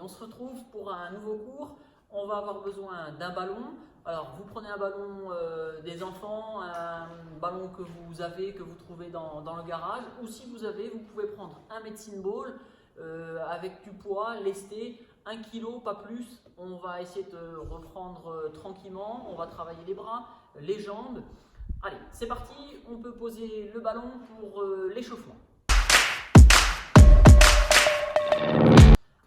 on se retrouve pour un nouveau cours. On va avoir besoin d'un ballon. Alors vous prenez un ballon des enfants, un ballon que vous avez, que vous trouvez dans le garage, ou si vous avez, vous pouvez prendre un medicine ball avec du poids, lesté, 1 kg, pas plus. On va essayer de reprendre tranquillement, on va travailler les bras, les jambes. Allez, c'est parti, on peut poser le ballon pour l'échauffement.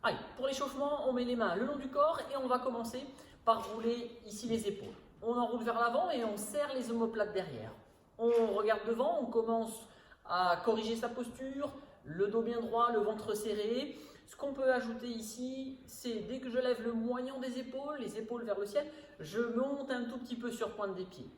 Allez, pour l'échauffement, on met les mains le long du corps et on va commencer par rouler ici les épaules. On enroule vers l'avant et on serre les omoplates derrière. On regarde devant, on commence à corriger sa posture, le dos bien droit, le ventre serré. Ce qu'on peut ajouter ici, c'est dès que je lève le moignon des épaules, les épaules vers le ciel, je monte un tout petit peu sur pointe des pieds.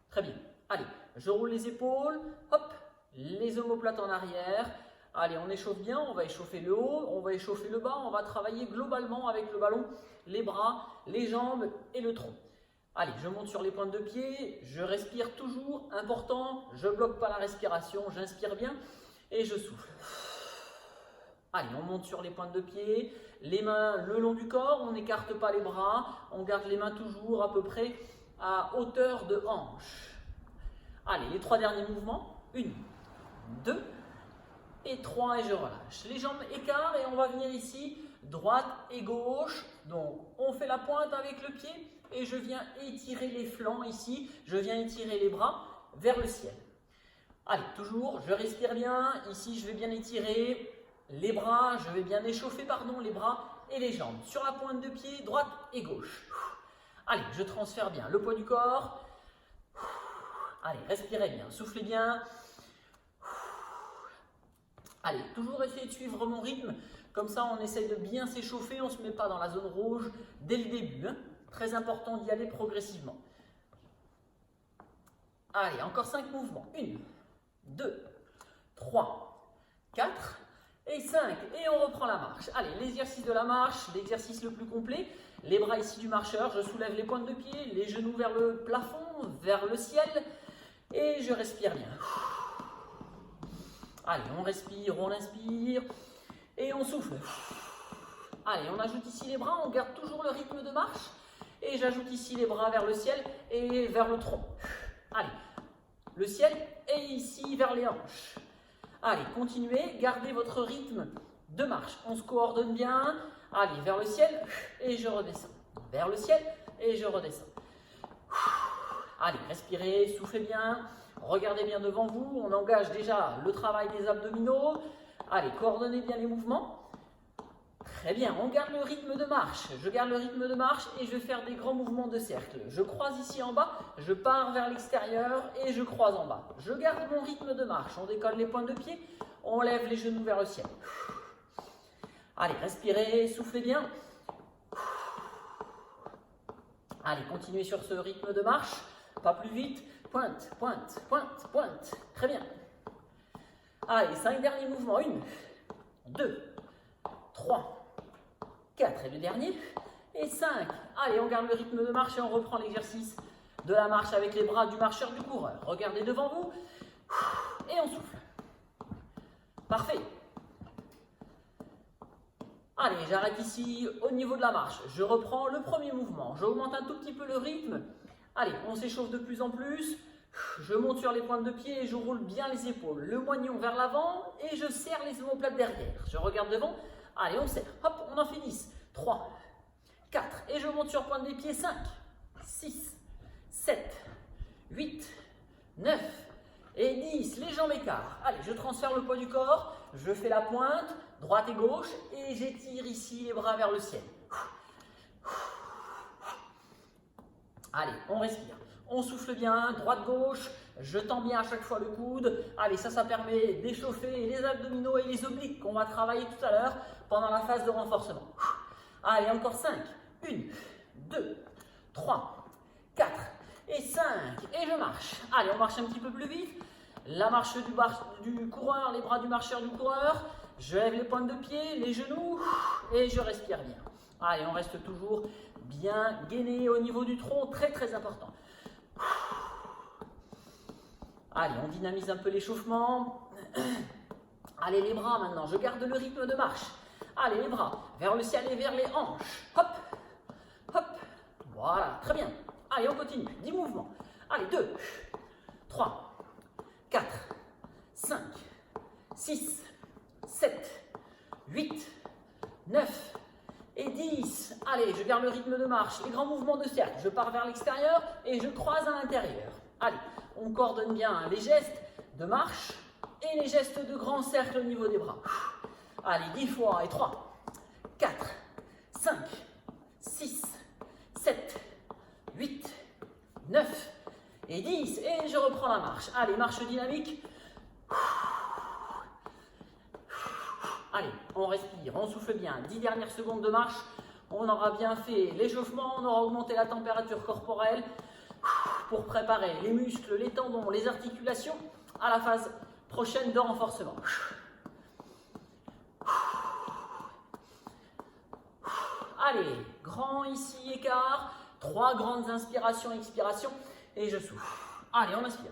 Très bien. Allez, je roule les épaules, hop, les omoplates en arrière. Allez, on échauffe bien, on va échauffer le haut, on va échauffer le bas, on va travailler globalement avec le ballon, les bras, les jambes et le tronc. Allez, je monte sur les pointes de pied, je respire toujours, important, je ne bloque pas la respiration, j'inspire bien et je souffle. Allez, on monte sur les pointes de pied, les mains le long du corps, on n'écarte pas les bras, on garde les mains toujours à peu près à hauteur de hanche. Allez, les 3 derniers mouvements, 1, 2 et 3 et je relâche. Les jambes écart et on va venir ici, droite et gauche. Donc, on fait la pointe avec le pied et je viens étirer les flancs ici, je viens étirer les bras vers le ciel. Allez, toujours, je respire bien. Ici, je vais bien étirer les bras, je vais bien échauffer, les bras et les jambes. Sur la pointe de pied, droite et gauche. Allez, je transfère bien le poids du corps. Allez, respirez bien, soufflez bien. Allez, toujours essayer de suivre mon rythme. Comme ça, on essaye de bien s'échauffer. On ne se met pas dans la zone rouge dès le début. Très important d'y aller progressivement. Allez, encore 5 mouvements. 1, 2, 3, 4 et 5. Et on reprend la marche. Allez, l'exercice de la marche, l'exercice le plus complet. Les bras ici du marcheur. Je soulève les pointes de pied, les genoux vers le plafond, vers le ciel. Et je respire bien. Allez, on respire, on inspire et on souffle. Allez, on ajoute ici les bras, on garde toujours le rythme de marche. Et j'ajoute ici les bras vers le ciel et vers le tronc. Allez, le ciel et ici vers les hanches. Allez, continuez, gardez votre rythme de marche. On se coordonne bien. Allez, vers le ciel et je redescends. Vers le ciel et je redescends. Allez, respirez, soufflez bien. Regardez bien devant vous, on engage déjà le travail des abdominaux. Allez, coordonnez bien les mouvements. Très bien, on garde le rythme de marche. Je garde le rythme de marche et je vais faire des grands mouvements de cercle. Je croise ici en bas, je pars vers l'extérieur et je croise en bas. Je garde mon rythme de marche. On décolle les pointes de pied, on lève les genoux vers le ciel. Allez, respirez, soufflez bien. Allez, continuez sur ce rythme de marche, pas plus vite. Pointe, pointe, pointe, pointe. Très bien. Allez, 5 derniers mouvements. 1, 2, 3, 4 et le dernier. Et 5. Allez, on garde le rythme de marche et on reprend l'exercice de la marche avec les bras du marcheur, du coureur. Regardez devant vous et on souffle. Parfait. Allez, j'arrête ici au niveau de la marche. Je reprends le premier mouvement. J'augmente un tout petit peu le rythme. Allez, on s'échauffe de plus en plus. Je monte sur les pointes de pied et je roule bien les épaules. Le moignon vers l'avant et je serre les omoplates derrière. Je regarde devant. Allez, on serre. Hop, on en fait 10. 3, 4. Et je monte sur pointe des pieds. 5, 6, 7, 8, 9 et 10. Les jambes écartent. Allez, je transfère le poids du corps. Je fais la pointe, droite et gauche. Et j'étire ici les bras vers le ciel. Allez, on respire. On souffle bien, droite-gauche. Je tends bien à chaque fois le coude. Allez, ça permet d'échauffer les abdominaux et les obliques qu'on va travailler tout à l'heure pendant la phase de renforcement. Allez, encore 5. 1, 2, 3, 4 et 5. Et je marche. Allez, on marche un petit peu plus vite. La marche du coureur, les bras du marcheur du coureur. Je lève les pointes de pied, les genoux et je respire bien. Allez, on reste toujours bien gainé au niveau du tronc, très très important. Allez, on dynamise un peu l'échauffement. Allez, les bras maintenant, je garde le rythme de marche. Allez, les bras vers le ciel et vers les hanches. Hop, hop. Voilà, très bien. Allez, on continue. 10 mouvements. Allez, 2, 3, 4, 5, 6, 7, 8, 9 et 10. Allez, je garde le rythme de marche. Les grands mouvements de cercle. Je pars vers l'extérieur et je croise à l'intérieur. Allez, on coordonne bien les gestes de marche et les gestes de grand cercle au niveau des bras. Allez, 10 fois et 3, 4, 5, 6, 7, 8, 9 et 10. Et je reprends la marche. Allez, marche dynamique. Allez, on respire, on souffle bien. 10 dernières secondes de marche. On aura bien fait l'échauffement, on aura augmenté la température corporelle pour préparer les muscles, les tendons, les articulations à la phase prochaine de renforcement. Allez, grand ici, écart. 3 grandes inspirations, expirations. Et je souffle. Allez, on inspire.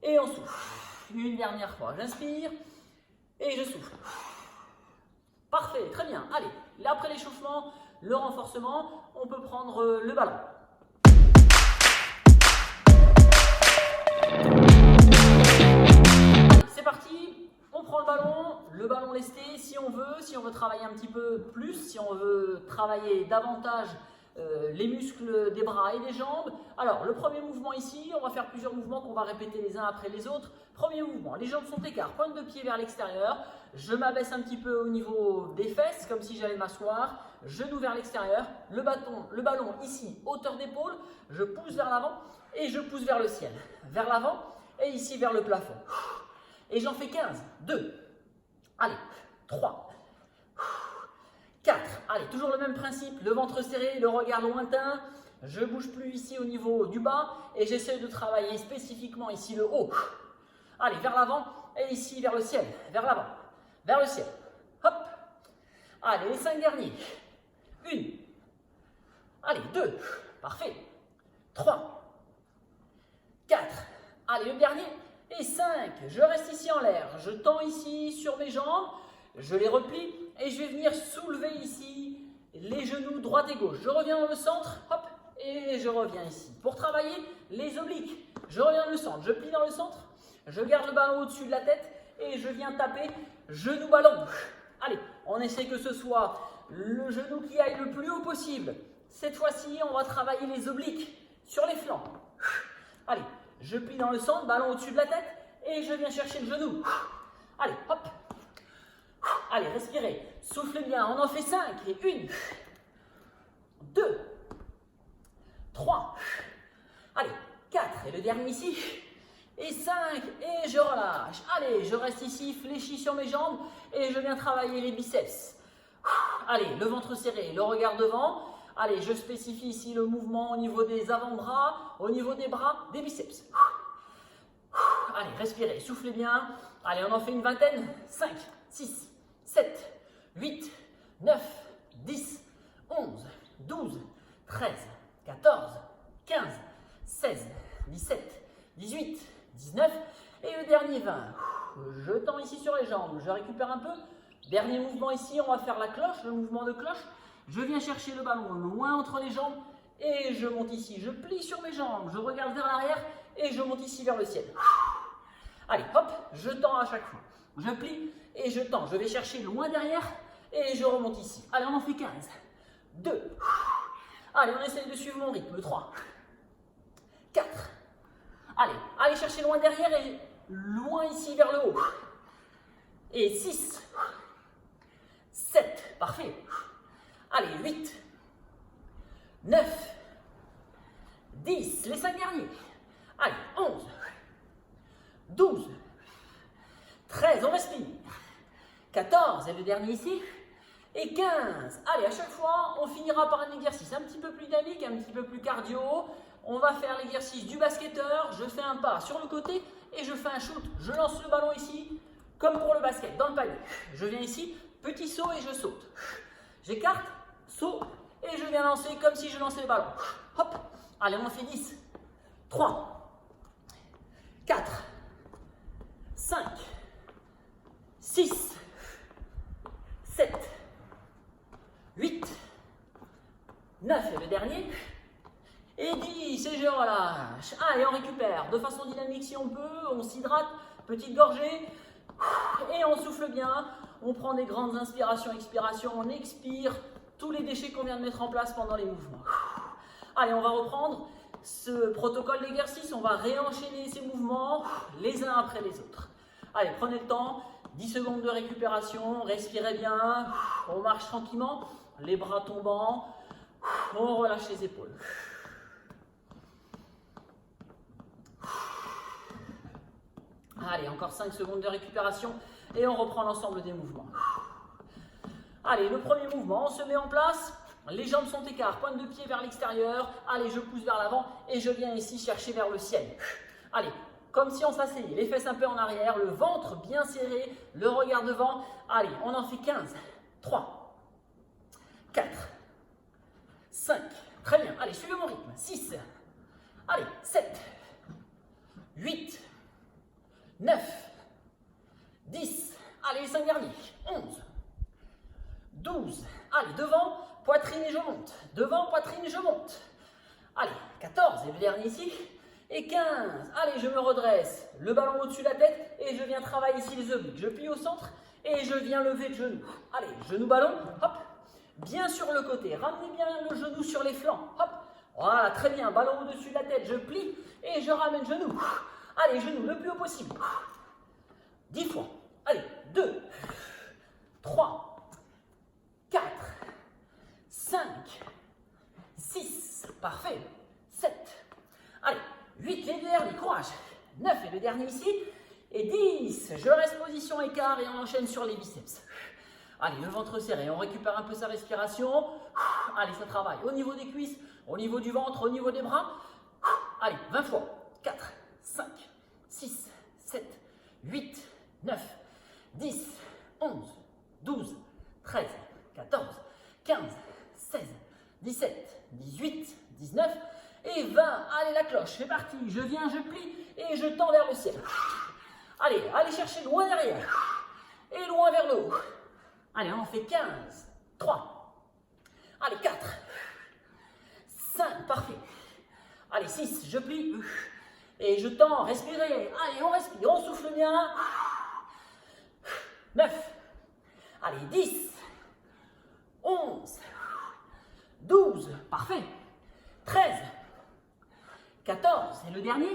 Et on souffle. Une dernière fois, j'inspire. Et je souffle. Parfait, très bien. Allez, là après l'échauffement, le renforcement, on peut prendre le ballon. Allez, c'est parti. On prend le ballon lesté si on veut travailler un petit peu plus, si on veut travailler davantage les muscles des bras et des jambes. Alors, le premier mouvement ici, on va faire plusieurs mouvements qu'on va répéter les uns après les autres. Premier mouvement, les jambes sont écartes, pointe de pied vers l'extérieur. Je m'abaisse un petit peu au niveau des fesses, comme si j'allais m'asseoir. Genoux vers l'extérieur. Le ballon ici, hauteur d'épaule. Je pousse vers l'avant et je pousse vers le ciel. Vers l'avant et ici vers le plafond. Et j'en fais 15. 2. Allez, 3. 4. Allez, toujours le même principe. Le ventre serré, le regard lointain. Je ne bouge plus ici au niveau du bas. Et j'essaie de travailler spécifiquement ici le haut. Allez, vers l'avant et ici vers le ciel. Vers l'avant, vers le ciel. Hop. Allez, les 5 derniers. 1. Allez, 2. Parfait. 3. 4. Allez, le dernier. Et 5. Je reste ici en l'air. Je tends ici sur mes jambes. Je les replie et je vais venir soulever ici les genoux droite et gauche. Je reviens dans le centre. Hop. Et je reviens ici. Pour travailler les obliques, je reviens dans le centre. Je plie dans le centre. Je garde le ballon au-dessus de la tête et je viens taper genou ballon. Allez, on essaie que ce soit le genou qui aille le plus haut possible. Cette fois-ci, on va travailler les obliques sur les flancs. Allez, je plie dans le centre, ballon au-dessus de la tête et je viens chercher le genou. Allez, hop. Allez, respirez. Soufflez bien. On en fait 5. Et 1, 2, 3. Allez, 4. Et le dernier ici. Et 5, et je relâche. Allez, je reste ici, fléchi sur mes jambes, et je viens travailler les biceps. Allez, le ventre serré, le regard devant. Allez, je spécifie ici le mouvement au niveau des avant-bras, au niveau des bras, des biceps. Allez, respirez, soufflez bien. Allez, on en fait une vingtaine. 5, 6, 7, 8, 9, 10, 11, 12, 13, 14, 15, 16, 17, 18, 19 et le dernier 20. Je tends ici sur les jambes, je récupère un peu. Dernier mouvement ici, on va faire la cloche, le mouvement de cloche. Je viens chercher le ballon loin entre les jambes et je monte ici. Je plie sur mes jambes, je regarde vers l'arrière et je monte ici vers le ciel. Allez, hop, je tends à chaque fois. Je plie et je tends. Je vais chercher loin derrière et je remonte ici. Allez, on en fait 15. 2. Allez, on essaye de suivre mon rythme. 3. 4. Allez chercher loin derrière et loin ici vers le haut. Et 6. 7. Parfait. Allez, 8. 9. 10. Les 5 derniers. Allez, 11. 12. 13. On respire. 14. Et le dernier ici. Et 15. Allez, à chaque fois, on finira par un exercice un petit peu plus dynamique, un petit peu plus cardio. On va faire l'exercice du basketteur. Je fais un pas sur le côté et je fais un shoot. Je lance le ballon ici, comme pour le basket, dans le panier. Je viens ici, petit saut et je saute. J'écarte, saut et je viens lancer comme si je lançais le ballon. Hop. Allez, on en fait 10. 3. 4. 5. 6. 7. le dernier. Et 10, et je relâche. Et on récupère de façon dynamique si on peut, on s'hydrate, petite gorgée. Et on souffle bien, on prend des grandes inspirations, expirations, on expire tous les déchets qu'on vient de mettre en place pendant les mouvements. Allez, on va reprendre ce protocole d'exercice, on va réenchaîner ces mouvements les uns après les autres. Allez, prenez le temps, 10 secondes de récupération, respirez bien, on marche tranquillement, les bras tombants, on relâche les épaules. Allez, encore 5 secondes de récupération et on reprend l'ensemble des mouvements. Allez, le premier mouvement, on se met en place. Les jambes sont écartes, pointe de pied vers l'extérieur. Allez, je pousse vers l'avant et je viens ici chercher vers le ciel. Allez, comme si on s'asseyait, les fesses un peu en arrière, le ventre bien serré, le regard devant. Allez, on en fait 15. 3, 4, 5. Très bien. Allez, suivez mon rythme. 6. Allez, 7, 8, 9, 10. Allez, les 5 derniers. 11, 12. Allez, devant. Poitrine et je monte. Devant, poitrine et je monte. Allez, 14, et le dernier ici. Et 15. Allez, je me redresse. Le ballon au-dessus de la tête et je viens travailler ici les obliques. Je plie au centre et je viens lever le genou. Allez, genou ballon, hop. Bien sur le côté. Ramenez bien le genou sur les flancs. Hop. Voilà, très bien. Ballon au-dessus de la tête. Je plie et je ramène le genou. Allez, genou le plus haut possible. 10 fois. Allez, 2, 3, 4, 5, 6, parfait, 7, allez, 8, les derniers, courage, 9 et le dernier ici, et 10, je reste position écart et on enchaîne sur les biceps. Allez, le ventre serré, on récupère un peu sa respiration, allez, ça travaille au niveau des cuisses, au niveau du ventre, au niveau des bras, allez, 20 fois, 4, 5, 6, 7, 8, 9, 10, 11, 12, 13, 14, 15, 16, 17, 18, 19 et 20. Allez, la cloche, c'est parti. Je viens, je plie et je tends vers le ciel. Allez, allez chercher loin derrière et loin vers le haut. Allez, on en fait 15, 3, allez, 4, 5, parfait. Allez, 6, je plie et je tends, respirez. Allez, on respire, on souffle bien. 9, allez, 10, 11, 12, parfait, 13, 14, et le dernier,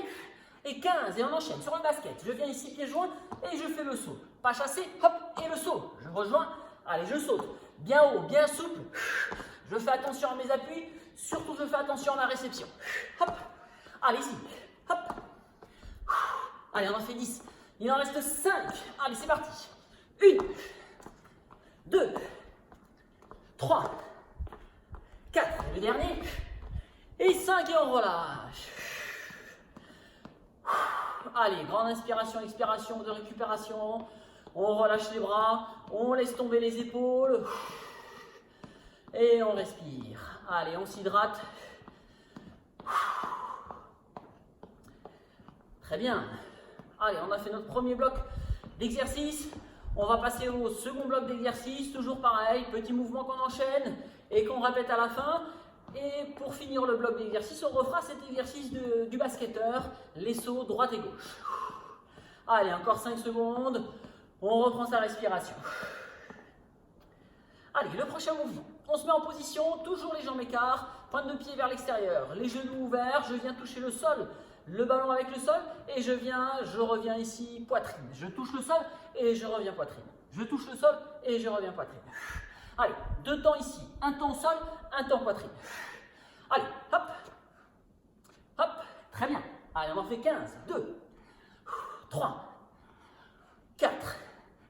et 15, et on enchaîne sur le basket. Je viens ici, pieds joints, et je fais le saut. Pas chassé, hop, et le saut. Je rejoins, allez, je saute. Bien haut, bien souple. Je fais attention à mes appuis, surtout je fais attention à ma réception. Hop, allez-y, hop. Allez, on en fait 10. Il en reste 5. Allez, c'est parti. 1, 2, 3, 4, et le dernier, et 5, et on relâche. Allez, grande inspiration, expiration de récupération. On relâche les bras, on laisse tomber les épaules, et on respire. Allez, on s'hydrate. Très bien. Allez, on a fait notre premier bloc d'exercice. On va passer au second bloc d'exercice, toujours pareil, petit mouvement qu'on enchaîne et qu'on répète à la fin. Et pour finir le bloc d'exercice, on refera cet exercice du basketteur, les sauts droite et gauche. Allez, encore 5 secondes, on reprend sa respiration. Allez, le prochain mouvement, on se met en position, toujours les jambes écartes, pointe de pied vers l'extérieur, les genoux ouverts, je viens toucher le sol, le ballon avec le sol, et je reviens ici, poitrine. Je touche le sol et je reviens poitrine. Je touche le sol et je reviens poitrine. Allez, 2 temps ici, un temps sol, un temps poitrine. Allez, hop, hop, très bien. Allez, on en fait 15, 2, 3, 4,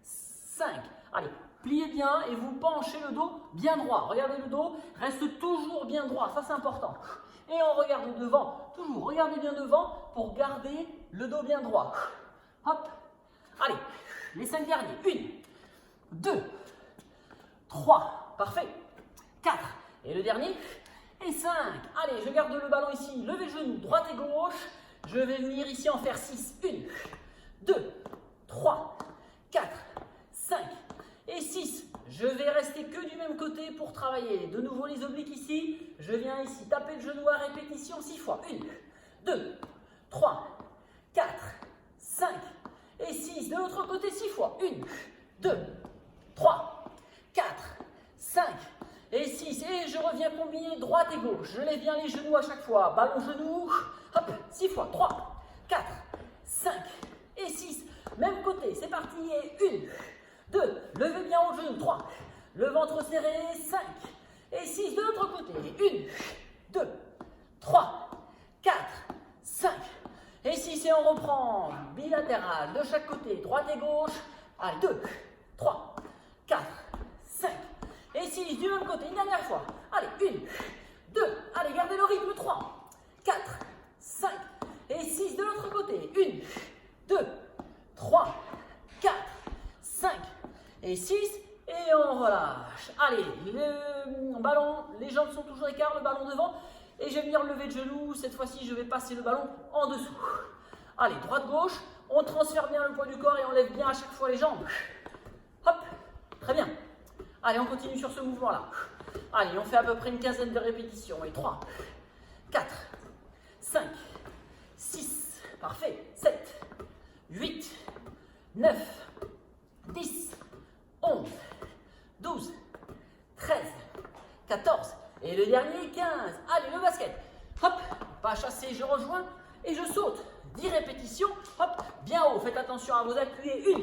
5. Allez, pliez bien et vous penchez le dos bien droit. Regardez le dos, reste toujours bien droit, ça c'est important. Et on regarde devant, toujours, regardez bien devant pour garder le dos bien droit. Hop, allez, les 5 derniers. 1, 2, 3, parfait. 4, et le dernier. Et 5, allez, je garde le ballon ici, levez le genou, droite et gauche. Je vais venir ici en faire 6. 1, 2, 3, 4, 5 et 6. Je vais rester que du même côté pour travailler. De nouveau les obliques ici. Je viens ici taper le genou à répétition 6 fois. 1, 2, 3, 4, 5 et 6. De l'autre côté 6 fois. 1, 2, 3, 4, 5 et 6. Et je reviens combiner droite et gauche. Je lève bien les genoux à chaque fois. Ballon genou. Hop, 6 fois. 3, 4, 5 et 6. Même côté. C'est parti. Et 1, 2. Levez bien haut le genou. 3. Le ventre serré. 5 et 6. De l'autre côté. 1, 2, 3, 4, 5 et 6. Et on reprend. Bilatéral de chaque côté. Droite et gauche. Allez, 2, 3, 4, 5 et 6. Du même côté. Une dernière fois. Allez, 1, 2. Allez, gardez le rythme. 3, 4, 5 et 6. De l'autre côté. 1, 2, 3, 4, 5 et 6. Et on relâche. Allez, le ballon, les jambes sont toujours écartes, le ballon devant. Et je vais venir lever le genou. Cette fois-ci, je vais passer le ballon en dessous. Allez, droite-gauche. On transfère bien le poids du corps et on lève bien à chaque fois les jambes. Hop, très bien. Allez, on continue sur ce mouvement-là. Allez, on fait à peu près une quinzaine de répétitions. Et 3, 4, 5, 6, parfait. 7, 8, 9, 10, 11, 12, 13, 14 et le dernier 15. Allez, le basket. Hop, pas chasser, je rejoins et je saute. 10 répétitions. Hop, bien haut. Faites attention à vous appuyer. 1.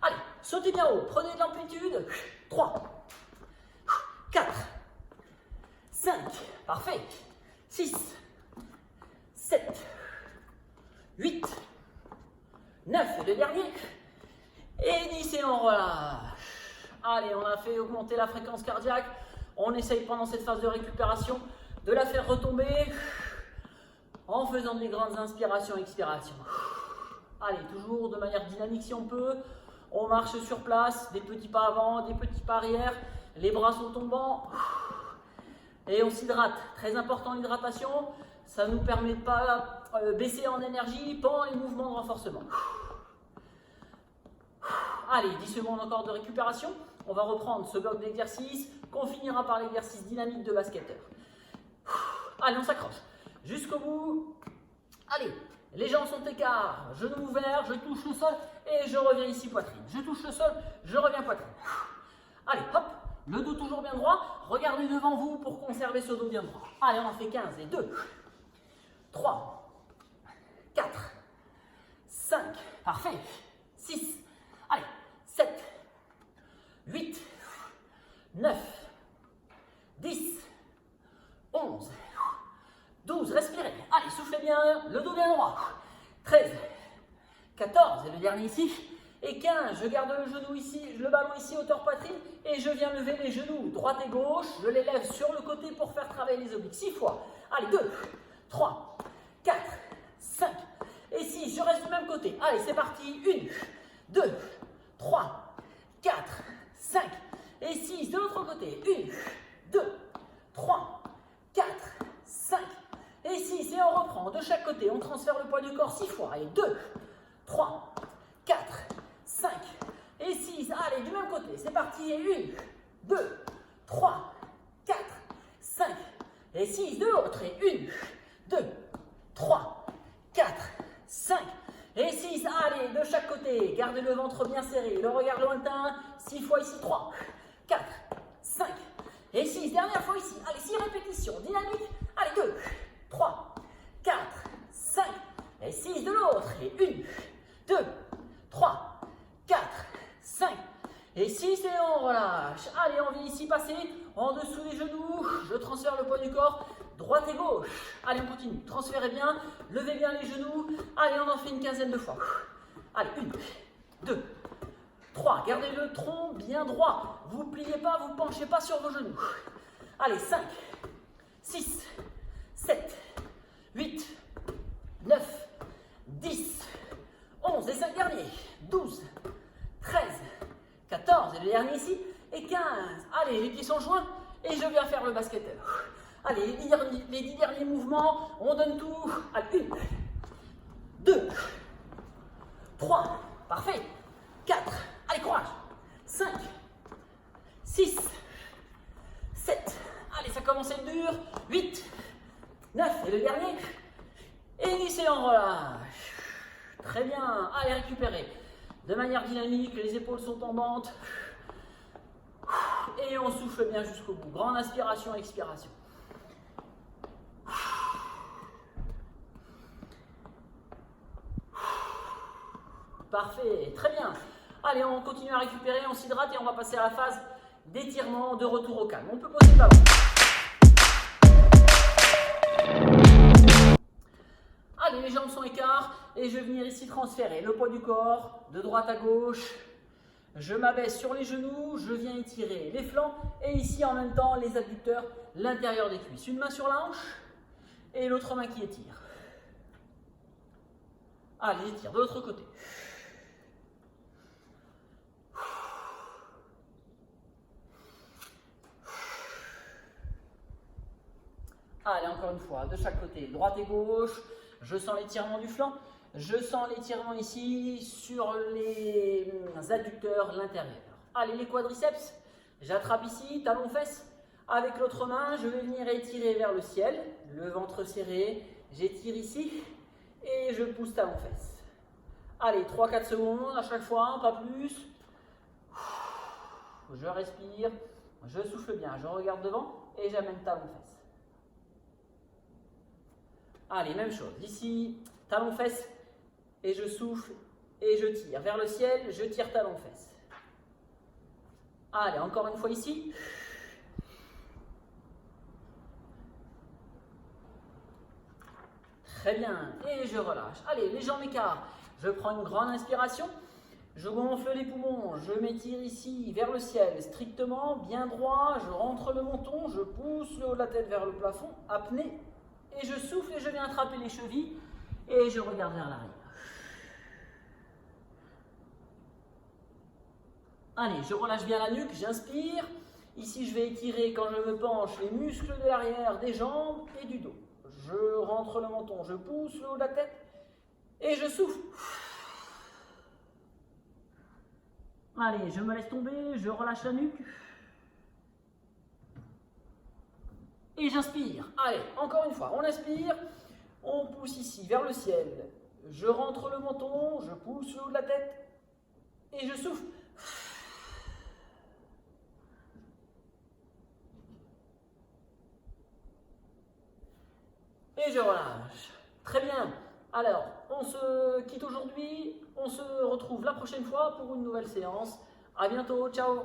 Allez, sautez bien haut. Prenez de l'amplitude. 3, 4, 5. Parfait. 6, 7, 8, 9. Et le dernier. Et 10 et on relâche. Allez, on a fait augmenter la fréquence cardiaque. On essaye pendant cette phase de récupération de la faire retomber en faisant des grandes inspirations, expirations. Allez, toujours de manière dynamique si on peut. On marche sur place, des petits pas avant, des petits pas arrière. Les bras sont tombants. Et on s'hydrate. Très important l'hydratation. Ça ne nous permet de pas baisser en énergie pendant les mouvements de renforcement. Allez, 10 secondes encore de récupération. On va reprendre ce bloc d'exercice qu'on finira par l'exercice dynamique de basketteur. Allez, on s'accroche jusqu'au bout. Allez, les jambes sont écarts, genoux ouverts, je touche le sol et je reviens ici poitrine. Je touche le sol, je reviens poitrine. Allez, hop, le dos toujours bien droit. Regardez devant vous pour conserver ce dos bien droit. Allez, on en fait 15 et 2, 3, 4, 5, parfait, 6, allez, 7, 8, 9, 10, 11, 12, respirez. Allez, soufflez bien, le dos bien droit. 13, 14, et le dernier ici. Et 15, je garde le genou ici, le ballon ici, hauteur poitrine. Et je viens lever les genoux, droite et gauche. Je les lève sur le côté pour faire travailler les obliques. 6 fois. Allez, 2, 3, 4, 5 et 6. Je reste du même côté. Allez, c'est parti. 1, 2, 3, 4, 5 et 6. De l'autre côté. 1, 2, 3, 4, 5 et 6. Et on reprend de chaque côté. On transfère le poids du corps 6 fois. Allez, 2, 3, 4, 5 et 6. Allez, du même côté. C'est parti. Et 1, 2, 3, 4, 5 et 6. De l'autre. Et 1, 2, 3, 4, 5 et 6. Allez, de chaque côté. Gardez le ventre bien serré. Le regard lointain. 6 fois ici. 3, 4, 5 et 6. Dernière fois ici. Allez, 6 répétitions. Dynamique. Allez, 2, 3, 4, 5 et 6. De l'autre. Et 1, 2, 3, 4, 5 et 6. Et on relâche. Allez, on vient ici passer en dessous des genoux. Je transfère le poids du corps. Droite et gauche. Allez, on continue. Transférez bien. Levez bien les genoux. Allez, on en fait une quinzaine de fois. Allez, 1, 2, 3. Gardez le tronc bien droit. Vous ne pliez pas, vous ne penchez pas sur vos genoux. Allez, 5, 6, 7, 8, 9, 10, 11 et 5 derniers. 12, 13, 14 et le dernier ici. Et 15. Allez, les pieds sont joints. Et je viens faire le basketteur. Allez, les 10 derniers mouvements, on donne tout. Allez, 1, 2, 3, parfait. 4, allez, courage. 5, manière dynamique, les épaules sont tombantes. Et on souffle bien jusqu'au bout. Grande inspiration, expiration. Parfait, très bien. Allez, on continue à récupérer, on s'hydrate et on va passer à la phase d'étirement, de retour au calme. On peut poser le ballon. Allez, les jambes sont écartes et je vais venir ici transférer le poids du corps de droite à gauche. Je m'abaisse sur les genoux, je viens étirer les flancs et ici en même temps les adducteurs, l'intérieur des cuisses. Une main sur la hanche et l'autre main qui étire. Allez, étire de l'autre côté. Allez, encore une fois, de chaque côté, droite et gauche. Je sens l'étirement du flanc. Je sens l'étirement ici sur les adducteurs, l'intérieur. Allez, les quadriceps. J'attrape ici, talon-fesse. Avec l'autre main, je vais venir étirer vers le ciel. Le ventre serré. J'étire ici et je pousse talon-fesse. Allez, 3-4 secondes à chaque fois, pas plus. Je respire, je souffle bien, je regarde devant et j'amène talon-fesse. Allez, même chose. Ici, talon-fesse et je souffle et je tire. Vers le ciel, je tire talon-fesse. Allez, encore une fois ici. Très bien. Et je relâche. Allez, les jambes écartent. Je prends une grande inspiration. Je gonfle les poumons. Je m'étire ici vers le ciel. Strictement, bien droit. Je rentre le menton. Je pousse le haut de la tête vers le plafond. Apnée. Et je souffle et je viens attraper les chevilles. Et je regarde vers l'arrière. Allez, je relâche bien la nuque. J'inspire. Ici, je vais étirer quand je me penche les muscles de l'arrière des jambes et du dos. Je rentre le menton, je pousse le haut de la tête et je souffle. Allez, je me laisse tomber, je relâche la nuque. Et j'inspire. Allez, encore une fois, on inspire, on pousse ici vers le ciel. Je rentre le menton, je pousse le haut de la tête et je souffle. Et je relâche. Très bien. Alors, on se quitte aujourd'hui. On se retrouve la prochaine fois pour une nouvelle séance. À bientôt. Ciao.